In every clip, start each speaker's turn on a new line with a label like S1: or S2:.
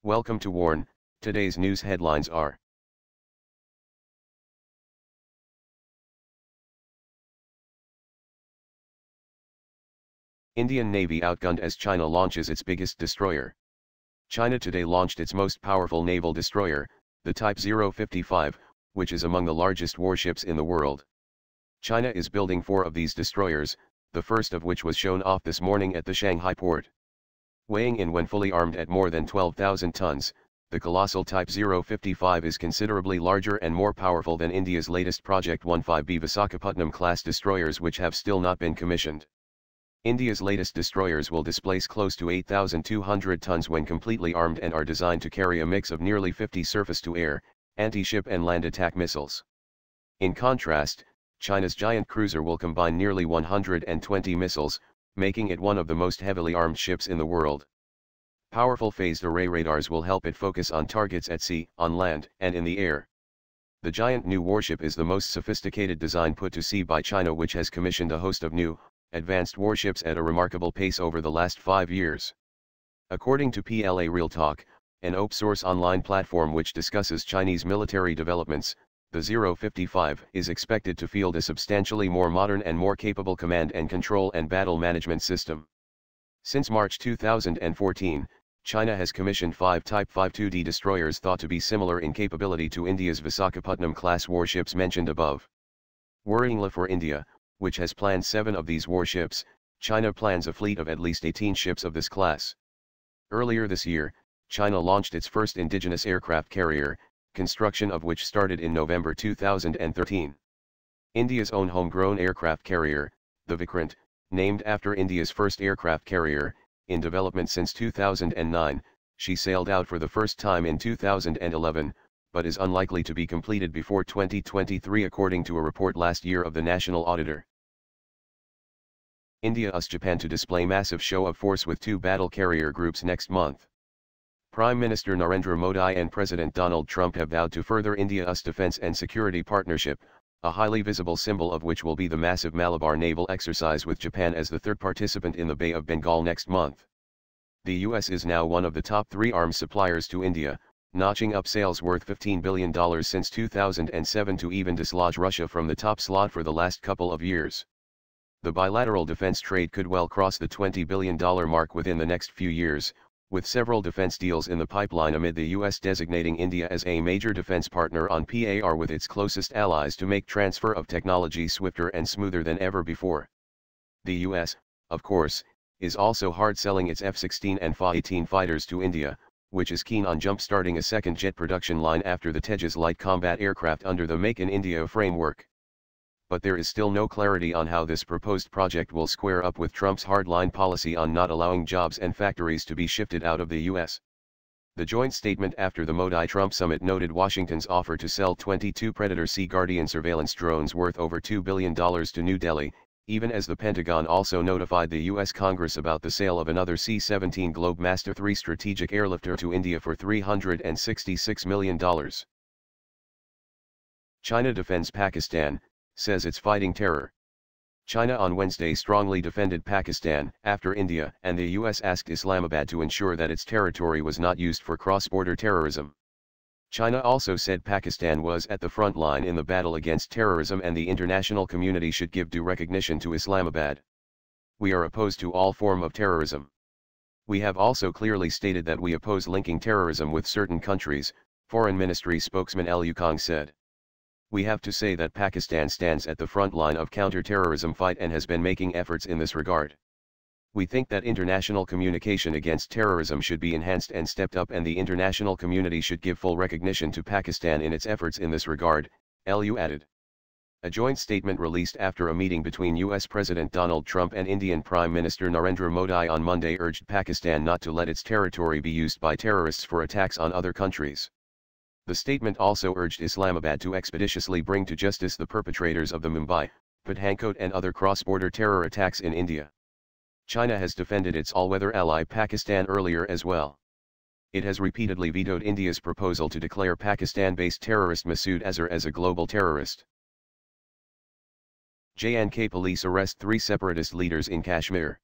S1: Welcome to Warn. Today's news headlines are: Indian Navy outgunned as China launches its biggest destroyer. China today launched its most powerful naval destroyer, the Type 055, which is among the largest warships in the world. China is building 4 of these destroyers, the first of which was shown off this morning at the Shanghai port. Weighing in when fully armed at more than 12,000 tons, the colossal Type 055 is considerably larger and more powerful than India's latest Project 15B Visakhapatnam-class destroyers, which have still not been commissioned. India's latest destroyers will displace close to 8,200 tons when completely armed and are designed to carry a mix of nearly 50 surface-to-air, anti-ship and land attack missiles. In contrast, China's giant cruiser will combine nearly 120 missiles, making it one of the most heavily armed ships in the world. Powerful phased array radars will help it focus on targets at sea, on land, and in the air. The giant new warship is the most sophisticated design put to sea by China, which has commissioned a host of new, advanced warships at a remarkable pace over the last 5 years. According to PLA Real Talk, an open-source online platform which discusses Chinese military developments, the 055 is expected to field a substantially more modern and more capable command and control and battle management system. Since March 2014, China has commissioned 5 Type 52D destroyers thought to be similar in capability to India's Visakhapatnam-class warships mentioned above. Worryingly for India, which has planned 7 of these warships, China plans a fleet of at least 18 ships of this class. Earlier this year, China launched its first indigenous aircraft carrier, construction of which started in November 2013. India's own homegrown aircraft carrier, the Vikrant, named after India's first aircraft carrier, in development since 2009, she sailed out for the first time in 2011, but is unlikely to be completed before 2023 according to a report last year of the National Auditor. India asks Japan to display massive show of force with 2 battle carrier groups next month. Prime Minister Narendra Modi and President Donald Trump have vowed to further India-US defense and security partnership, a highly visible symbol of which will be the massive Malabar naval exercise with Japan as the 3rd participant in the Bay of Bengal next month. The US is now one of the top 3 arms suppliers to India, notching up sales worth $15 billion since 2007 to even dislodge Russia from the top slot for the last couple of years. The bilateral defense trade could well cross the $20 billion mark within the next few years, with several defense deals in the pipeline amid the US designating India as a major defense partner on par with its closest allies to make transfer of technology swifter and smoother than ever before. The US, of course, is also hard selling its F-16 and Fa-18 fighters to India, which is keen on jump-starting a second jet production line after the Tejas light combat aircraft under the Make in India framework. But there is still no clarity on how this proposed project will square up with Trump's hardline policy on not allowing jobs and factories to be shifted out of the U.S. The joint statement after the Modi-Trump summit noted Washington's offer to sell 22 Predator Sea Guardian surveillance drones worth over $2 billion to New Delhi, even as the Pentagon also notified the U.S. Congress about the sale of another C-17 Globemaster III strategic airlifter to India for $366 million. China defends Pakistan, says it's fighting terror. China on Wednesday strongly defended Pakistan after India and the US asked Islamabad to ensure that its territory was not used for cross-border terrorism. China also said Pakistan was at the front line in the battle against terrorism and the international community should give due recognition to Islamabad. We are opposed to all form of terrorism. We have also clearly stated that we oppose linking terrorism with certain countries, Foreign Ministry spokesman Lu Kang said. We have to say that Pakistan stands at the front line of counter-terrorism fight and has been making efforts in this regard. We think that international communication against terrorism should be enhanced and stepped up, and the international community should give full recognition to Pakistan in its efforts in this regard, Lu added. A joint statement released after a meeting between US President Donald Trump and Indian Prime Minister Narendra Modi on Monday urged Pakistan not to let its territory be used by terrorists for attacks on other countries. The statement also urged Islamabad to expeditiously bring to justice the perpetrators of the Mumbai, Pathankot and other cross-border terror attacks in India. China has defended its all-weather ally Pakistan earlier as well. It has repeatedly vetoed India's proposal to declare Pakistan-based terrorist Masood Azhar as a global terrorist. J&K Police arrest 3 separatist leaders in Kashmir.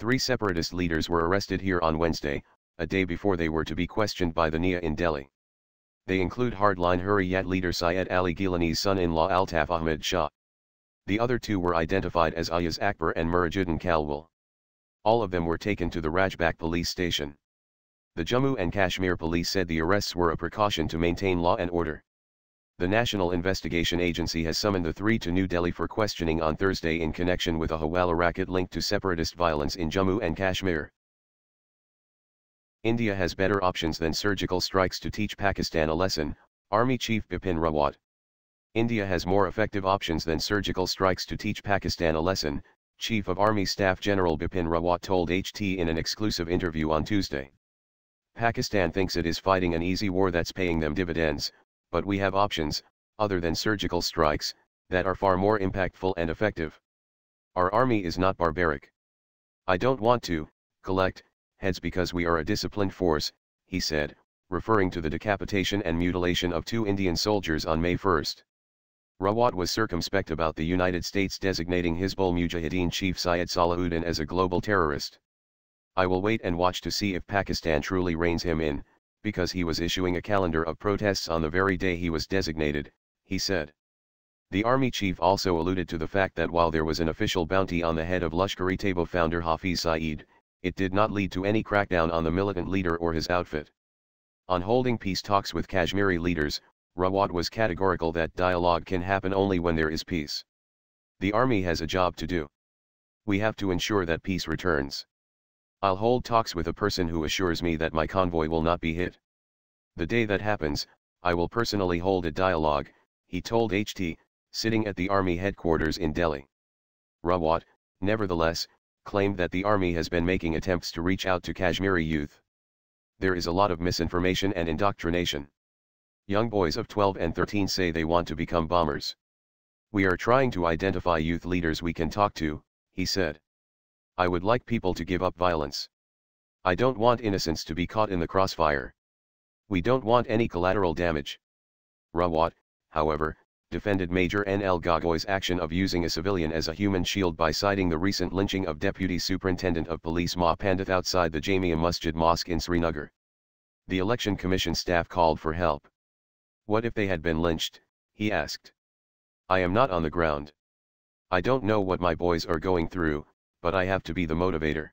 S1: 3 separatist leaders were arrested here on Wednesday, a day before they were to be questioned by the NIA in Delhi. They include hardline Hurriyat leader Syed Ali Gilani's son-in-law Altaf Ahmed Shah. The other two were identified as Ayaz Akbar and Murajuddin Kalwal. All of them were taken to the Rajbagh police station. The Jammu and Kashmir police said the arrests were a precaution to maintain law and order. The National Investigation Agency has summoned the three to New Delhi for questioning on Thursday in connection with a Hawala racket linked to separatist violence in Jammu and Kashmir. India has better options than surgical strikes to teach Pakistan a lesson, Army Chief Bipin Rawat. India has more effective options than surgical strikes to teach Pakistan a lesson, Chief of Army Staff General Bipin Rawat told HT in an exclusive interview on Tuesday. Pakistan thinks it is fighting an easy war that's paying them dividends, but we have options, other than surgical strikes, that are far more impactful and effective. Our army is not barbaric. I don't want to collect heads because we are a disciplined force, he said, referring to the decapitation and mutilation of 2 Indian soldiers on May 1. Rawat was circumspect about the United States designating Hizbul Mujahideen chief Syed Salahuddin as a global terrorist. I will wait and watch to see if Pakistan truly reins him in, because he was issuing a calendar of protests on the very day he was designated, he said. The army chief also alluded to the fact that while there was an official bounty on the head of Lashkar-e-Taiba founder Hafiz Saeed, it did not lead to any crackdown on the militant leader or his outfit. On holding peace talks with Kashmiri leaders, Rawat was categorical that dialogue can happen only when there is peace. The army has a job to do. We have to ensure that peace returns. I'll hold talks with a person who assures me that my convoy will not be hit. The day that happens, I will personally hold a dialogue, he told HT, sitting at the army headquarters in Delhi. Rawat, nevertheless, claimed that the army has been making attempts to reach out to Kashmiri youth. There is a lot of misinformation and indoctrination. Young boys of 12 and 13 say they want to become bombers. We are trying to identify youth leaders we can talk to, he said. I would like people to give up violence. I don't want innocents to be caught in the crossfire. We don't want any collateral damage. Rawat, however, defended Major N.L. Gogoi's action of using a civilian as a human shield by citing the recent lynching of Deputy Superintendent of Police Ma Pandit outside the Jamia Masjid Mosque in Srinagar. The Election Commission staff called for help. What if they had been lynched, he asked. I am not on the ground. I don't know what my boys are going through, but I have to be the motivator.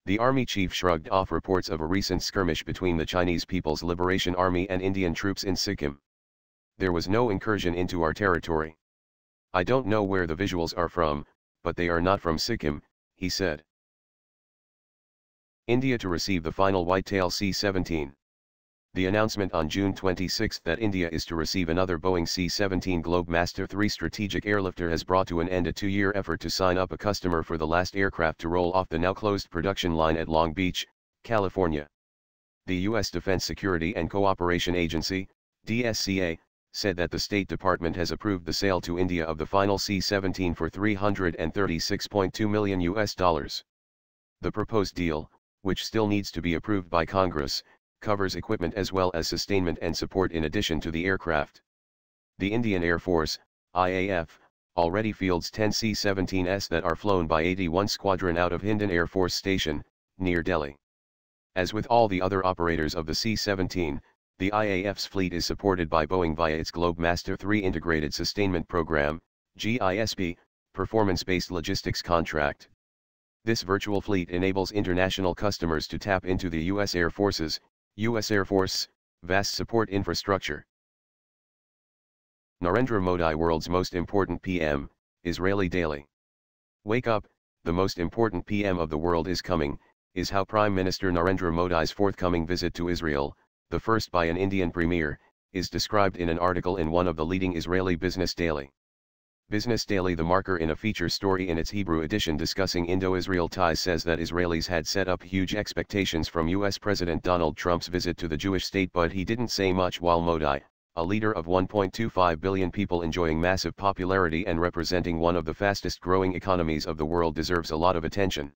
S1: The army chief shrugged off reports of a recent skirmish between the Chinese People's Liberation Army and Indian troops in Sikkim. There was no incursion into our territory. I don't know where the visuals are from, but they are not from Sikkim, he said. India to receive the final whitetail C-17. The announcement on June 26 that India is to receive another Boeing C-17 Globemaster III strategic airlifter has brought to an end a 2-year effort to sign up a customer for the last aircraft to roll off the now-closed production line at Long Beach, California. The U.S. Defense Security and Cooperation Agency, DSCA, said that the State Department has approved the sale to India of the final C-17 for $336.2 million. The proposed deal, which still needs to be approved by Congress, covers equipment as well as sustainment and support in addition to the aircraft. The Indian Air Force, IAF, already fields 10 C-17s that are flown by 81 Squadron out of Hindon Air Force Station, near Delhi. As with all the other operators of the C-17, the IAF's fleet is supported by Boeing via its Globemaster III Integrated Sustainment Program, GISP, performance-based logistics contract. This virtual fleet enables international customers to tap into the U.S. Air Force's, vast support infrastructure. Narendra Modi, world's most important PM, Israeli daily. Wake up, the most important PM of the world is coming, is how Prime Minister Narendra Modi's forthcoming visit to Israel, the first by an Indian premier, is described in an article in one of the leading Israeli business daily. Business Daily, the marker in a feature story in its Hebrew edition discussing Indo-Israel ties, says that Israelis had set up huge expectations from U.S. President Donald Trump's visit to the Jewish state, but he didn't say much, while Modi, a leader of 1.25 billion people enjoying massive popularity and representing one of the fastest growing economies of the world, deserves a lot of attention.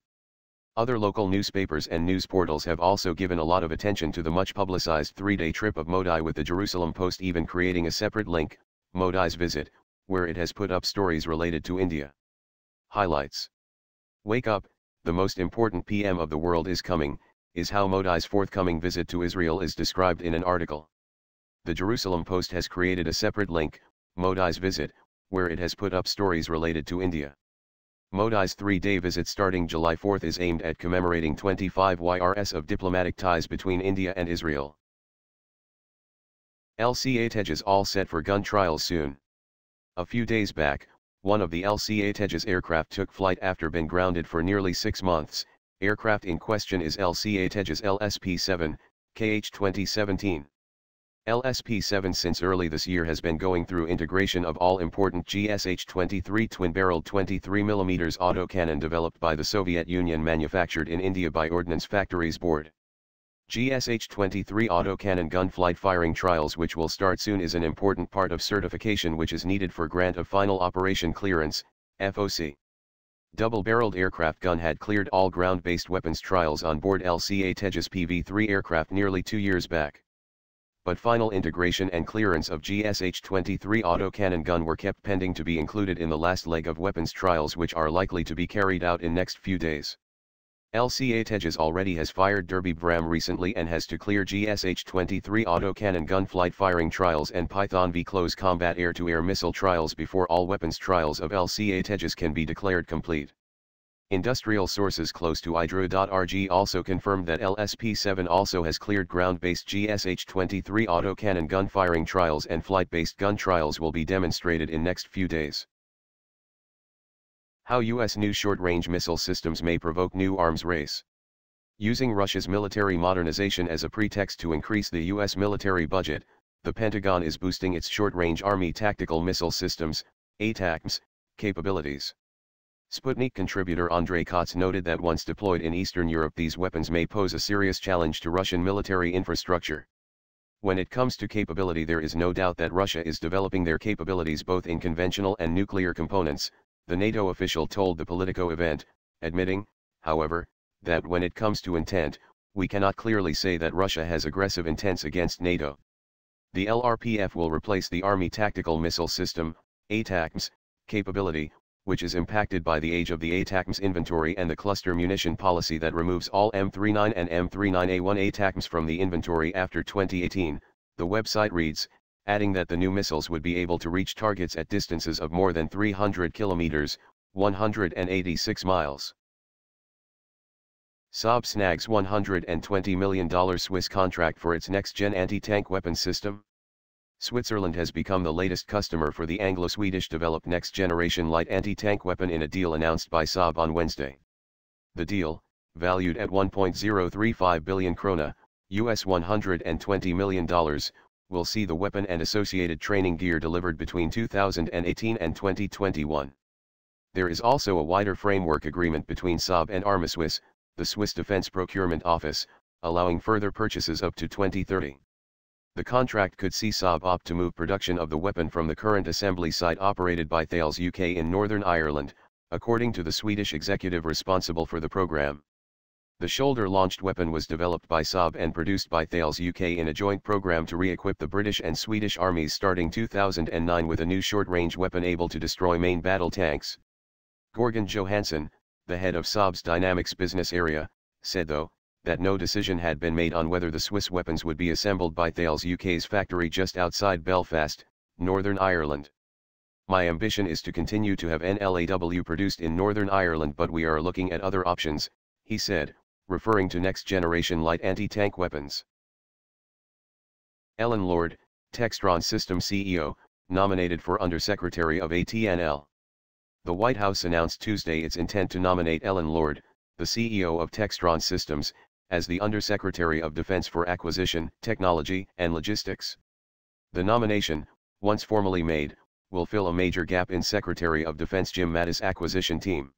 S1: Other local newspapers and news portals have also given a lot of attention to the much publicized 3-day trip of Modi, with the Jerusalem Post even creating a separate link, Modi's visit, where it has put up stories related to India. Highlights. Wake up, the most important PM of the world is coming, is how Modi's forthcoming visit to Israel is described in an article. The Jerusalem Post has created a separate link, Modi's visit, where it has put up stories related to India. Modi's 3-day visit starting July 4 is aimed at commemorating 25 years of diplomatic ties between India and Israel. LCA-Tejas all set for gun trials soon. A few days back, one of the LCA-Tejas aircraft took flight after being grounded for nearly 6 months. Aircraft in question is LCA-Tejas LSP-7, KH-2017. LSP-7 since early this year has been going through integration of all-important GSH-23 twin-barreled 23mm autocannon developed by the Soviet Union, manufactured in India by Ordnance Factories Board. GSH-23 autocannon gun flight firing trials, which will start soon, is an important part of certification which is needed for grant of final operation clearance, FOC. Double-barreled aircraft gun had cleared all ground-based weapons trials on board LCA-Tejas PV-3 aircraft nearly 2 years back. But final integration and clearance of GSH-23 autocannon gun were kept pending to be included in the last leg of weapons trials, which are likely to be carried out in next few days. LCA-Tejas already has fired Derby Bram recently and has to clear GSH-23 autocannon gun flight firing trials and Python V close combat air-to-air missile trials before all weapons trials of LCA-Tejas can be declared complete. Industrial sources close to IDRO.RG also confirmed that LSP-7 also has cleared ground-based GSH-23 autocannon gun firing trials, and flight-based gun trials will be demonstrated in next few days. How U.S. new short-range missile systems may provoke new arms race. Using Russia's military modernization as a pretext to increase the U.S. military budget, the Pentagon is boosting its short-range Army tactical missile systems, ATACMS, capabilities. Sputnik contributor Andrei Kotz noted that once deployed in Eastern Europe, these weapons may pose a serious challenge to Russian military infrastructure. When it comes to capability, there is no doubt that Russia is developing their capabilities both in conventional and nuclear components, the NATO official told the Politico event, admitting, however, that when it comes to intent, we cannot clearly say that Russia has aggressive intents against NATO. The LRPF will replace the Army Tactical Missile System, ATACMS, capability, which is impacted by the age of the ATACMS inventory and the cluster munition policy that removes all M39 and M39A1 ATACMS from the inventory after 2018, the website reads, adding that the new missiles would be able to reach targets at distances of more than 300 kilometers, 186 miles. Saab snags $120 million Swiss contract for its next-gen anti-tank weapon system. Switzerland has become the latest customer for the Anglo-Swedish developed next-generation light anti-tank weapon in a deal announced by Saab on Wednesday. The deal, valued at 1.035 billion krona, US $120 million, will see the weapon and associated training gear delivered between 2018 and 2021. There is also a wider framework agreement between Saab and Armiswiss, the Swiss Defense Procurement Office, allowing further purchases up to 2030. The contract could see Saab opt to move production of the weapon from the current assembly site operated by Thales UK in Northern Ireland, according to the Swedish executive responsible for the program. The shoulder-launched weapon was developed by Saab and produced by Thales UK in a joint program to re-equip the British and Swedish armies starting 2009 with a new short-range weapon able to destroy main battle tanks. Gorgon Johansson, the head of Saab's Dynamics business area, said though, that no decision had been made on whether the Swiss weapons would be assembled by Thales UK's factory just outside Belfast, Northern Ireland. My ambition is to continue to have NLAW produced in Northern Ireland, but we are looking at other options, he said, referring to next-generation light anti-tank weapons. Ellen Lord, Textron System CEO, nominated for Undersecretary of AT&L. The White House announced Tuesday its intent to nominate Ellen Lord, the CEO of Textron Systems, as the Undersecretary of Defense for Acquisition, Technology, and Logistics. The nomination, once formally made, will fill a major gap in Secretary of Defense Jim Mattis' acquisition team.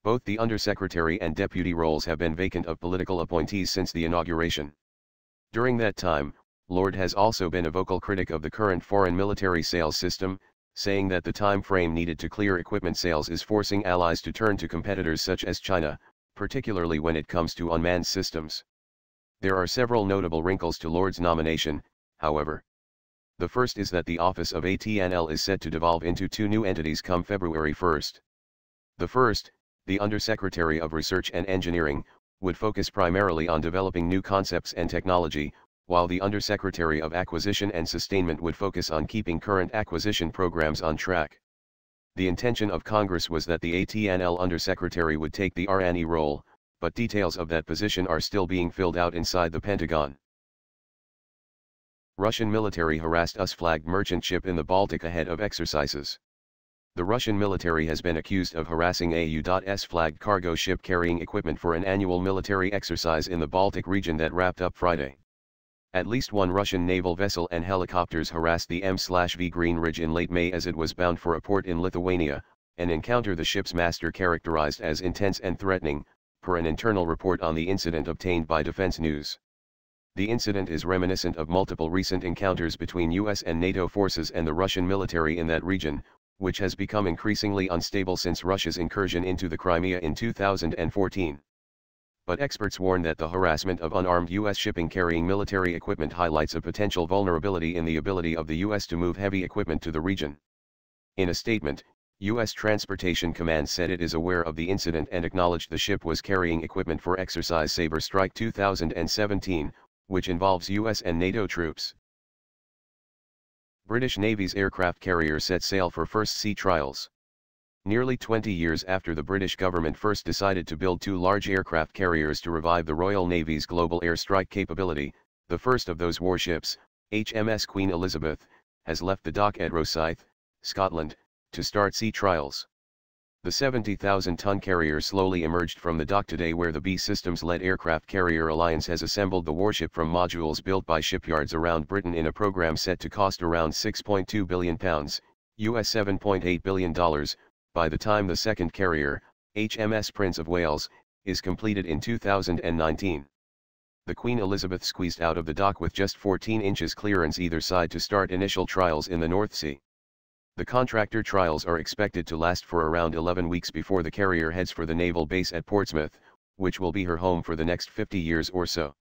S1: Both the Undersecretary and Deputy roles have been vacant of political appointees since the inauguration. During that time, Lord has also been a vocal critic of the current foreign military sales system, saying that the time frame needed to clear equipment sales is forcing allies to turn to competitors such as China, particularly when it comes to unmanned systems. There are several notable wrinkles to Lord's nomination, however. The first is that the office of AT&L is set to devolve into 2 new entities come February 1. The first, the Undersecretary of Research and Engineering, would focus primarily on developing new concepts and technology, while the Undersecretary of Acquisition and Sustainment would focus on keeping current acquisition programs on track. The intention of Congress was that the AT&L Undersecretary would take the R&E role, but details of that position are still being filled out inside the Pentagon. Russian military harassed US flagged merchant ship in the Baltic ahead of exercises. The Russian military has been accused of harassing a U.S. flagged cargo ship carrying equipment for an annual military exercise in the Baltic region that wrapped up Friday. At least one Russian naval vessel and helicopters harassed the M/V Green Ridge in late May as it was bound for a port in Lithuania, an encounter the ship's master characterized as intense and threatening, per an internal report on the incident obtained by Defense News. The incident is reminiscent of multiple recent encounters between US and NATO forces and the Russian military in that region, which has become increasingly unstable since Russia's incursion into the Crimea in 2014. But experts warn that the harassment of unarmed U.S. shipping carrying military equipment highlights a potential vulnerability in the ability of the U.S. to move heavy equipment to the region. In a statement, U.S. Transportation Command said it is aware of the incident and acknowledged the ship was carrying equipment for Exercise Sabre Strike 2017, which involves U.S. and NATO troops. British Navy's aircraft carrier set sail for first sea trials. Nearly 20 years after the British government first decided to build two large aircraft carriers to revive the Royal Navy's global air strike capability, the first of those warships, HMS Queen Elizabeth, has left the dock at Rosyth, Scotland, to start sea trials. The 70,000-ton carrier slowly emerged from the dock today, where the B Systems-led aircraft carrier alliance has assembled the warship from modules built by shipyards around Britain in a program set to cost around £6.2 billion, US $7.8 billion, by the time the second carrier, HMS Prince of Wales, is completed in 2019. The Queen Elizabeth squeezed out of the dock with just 14 inches clearance either side to start initial trials in the North Sea. The contractor trials are expected to last for around 11 weeks before the carrier heads for the naval base at Portsmouth, which will be her home for the next 50 years or so.